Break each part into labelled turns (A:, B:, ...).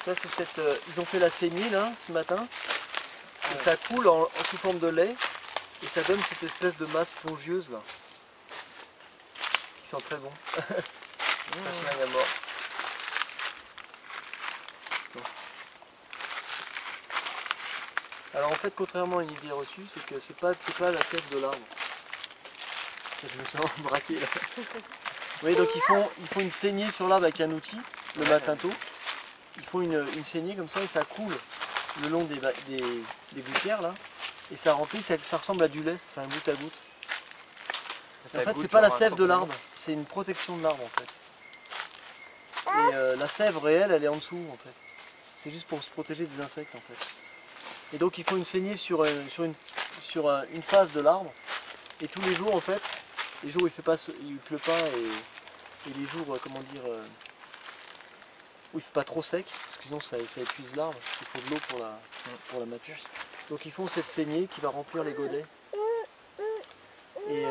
A: Ça, c'est cette, ils ont fait la saignée là ce matin. Et ça coule sous forme de lait. Et ça donne cette espèce de masse spongieuse là. Qui sent très bon. Un chien est mort. Alors en fait, contrairement à une idée reçue, c'est que c'est pas la sève de l'arbre. Je me sens braqué là. Oui, donc ils font une saignée sur l'arbre avec un outil le matin tôt. Ils font une saignée comme ça et ça coule le long des gouttières là. Et ça remplit, ça ressemble à du lait, ça fait un goutte à goutte. En fait, c'est pas la sève de l'arbre, c'est une protection de l'arbre en fait. Et la sève réelle, elle est en dessous en fait. C'est juste pour se protéger des insectes en fait. Et donc ils font une saignée sur une face de l'arbre. Et tous les jours en fait, les jours où il pleut pas et les jours, comment dire, où il fait pas trop sec, parce que sinon ça épuise l'arbre, il faut de l'eau pour la matière. Donc ils font cette saignée qui va remplir les godets. Et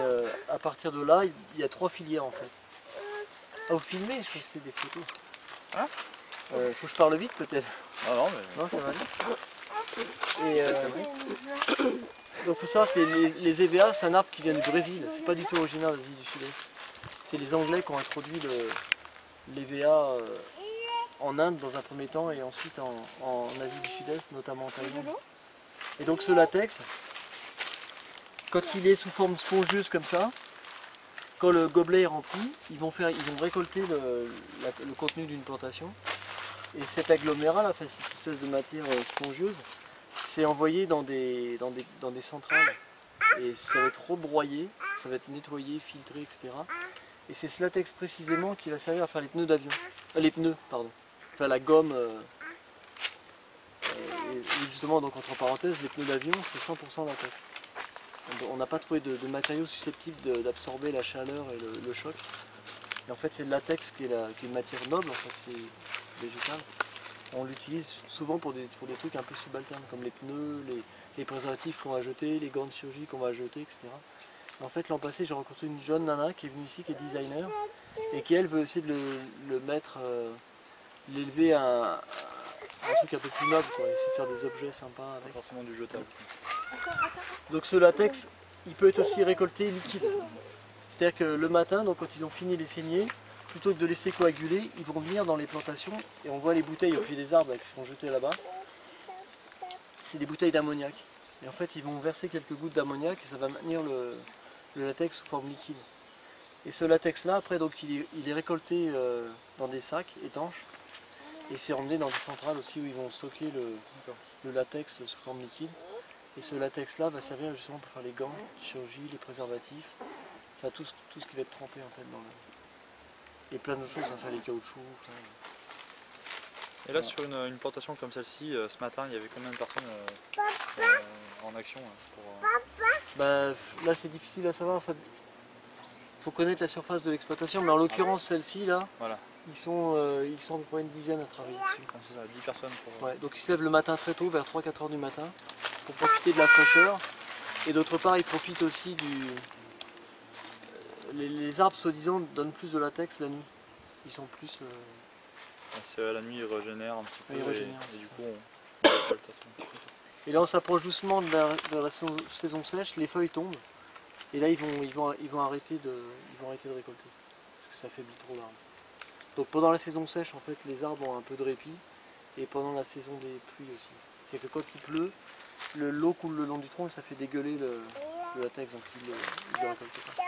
A: à partir de là, il y a 3 filières en fait. Ah, vous filmez? Je crois que c'était des photos.
B: Hein?
A: Faut que je parle vite peut-être.
B: Ah non, mais...
A: Non, ça va vite. Et donc il faut savoir que les EVA, c'est un arbre qui vient du Brésil, c'est pas du tout originaire d'Asie du Sud-Est. C'est les Anglais qui ont introduit l'EVA en Inde dans un premier temps et ensuite en Asie du Sud-Est, notamment en Thaïlande. Et donc ce latex, quand il est sous forme spongieuse comme ça, quand le gobelet est rempli, ils vont récolter le contenu d'une plantation. Et cet agglomérat, là, cette espèce de matière spongieuse, c'est envoyé dans des centrales. Et ça va être rebroyé, ça va être nettoyé, filtré, etc. Et c'est ce latex précisément qui va servir à faire les pneus d'avion. Les pneus, pardon. Enfin la gomme. Et justement, donc entre parenthèses, les pneus d'avion, c'est 100% latex. On n'a pas trouvé de matériaux susceptibles d'absorber la chaleur et le choc. Et en fait, c'est le latex qui est une matière noble, en fait, c'est végétal. On l'utilise souvent pour des trucs un peu subalternes, comme les pneus, les préservatifs qu'on va jeter, les gants de chirurgie qu'on va jeter, etc. Et en fait, l'an passé, j'ai rencontré une jeune nana qui est venue ici, qui est designer, et qui, elle, veut essayer de le mettre, l'élever à un truc un peu plus noble, quoi, essayer de faire des objets sympas avec.
B: Pas forcément du jetable.
A: Donc ce latex, il peut être aussi récolté liquide. C'est-à-dire que le matin, donc quand ils ont fini les saignées, plutôt que de laisser coaguler, ils vont venir dans les plantations et on voit les bouteilles au pied des arbres qui sont jetées là-bas. C'est des bouteilles d'ammoniac. Et en fait, ils vont verser quelques gouttes d'ammoniac et ça va maintenir le latex sous forme liquide. Et ce latex-là, après, donc, il est récolté dans des sacs étanches et c'est emmené dans des centrales aussi où ils vont stocker le latex sous forme liquide. Et ce latex-là va servir justement pour faire les gants, la chirurgie, les préservatifs, enfin tout ce qui va être trempé en fait dans le... Et plein de choses, enfin les caoutchoucs. Enfin...
B: Et là, sur une plantation comme celle-ci, ce matin, il y avait combien de personnes en action
A: Bah, là c'est difficile à savoir, il faut connaître la surface de l'exploitation, mais en l'occurrence celle-ci là,
B: voilà.
A: ils sont à peu près une dizaine à travailler dessus.
B: C'est ça, 10 personnes pour...
A: Ouais, donc ils se lèvent le matin très tôt, vers 3-4 heures du matin, pour profiter de la fraîcheur. Et d'autre part, ils profitent aussi du... Les arbres, soi-disant, donnent plus de latex la nuit. Ils sont plus...
B: La nuit, ils régénèrent un petit peu et du coup, on récolte à ce moment.
A: Et là, on s'approche doucement de la saison sèche, les feuilles tombent. Et là, ils vont arrêter de récolter. Parce que ça affaiblit trop l'arbre. Donc pendant la saison sèche, en fait, les arbres ont un peu de répit. Et pendant la saison des pluies aussi. C'est que quand il pleut, l'eau coule le long du tronc et ça fait dégueuler le latex, donc il ne le récolte pas.